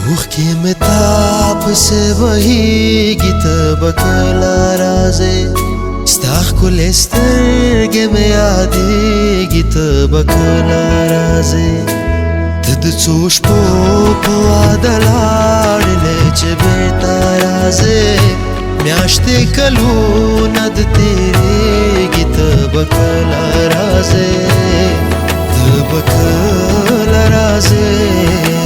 اوښکې مې تا پسې بهېږي ته به کله راځې ستا ښکلې سترګې مې یادېږي ته به کله راځې ته د څو شپو په واده لاړلې چې بېرته راځې میاشتې کلونه د تېرېږي ته به کله راځې ته به کله راځې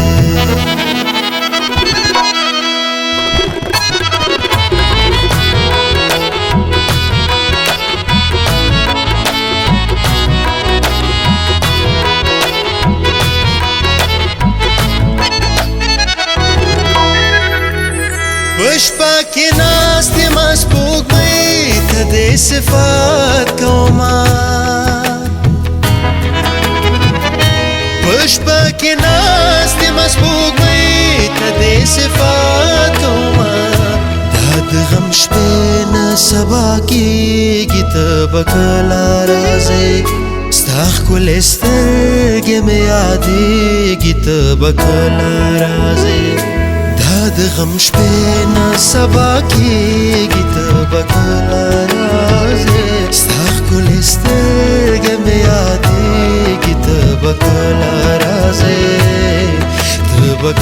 پشپا کې ناست یم سپوږمۍ ته دې صفت کومه پشپا کې ناست یم سپوږمۍ ته دې صفت کومه دا د غم شپې نه سبا کېږي ته به کله راځې ستا ښکلې سترګې مې یادېږي ته به کله راځې د غم شپې نه سبا کېږي ته به کله راځې ستا ښکلې سترګې مې یادېږي ته به کله راځې ته به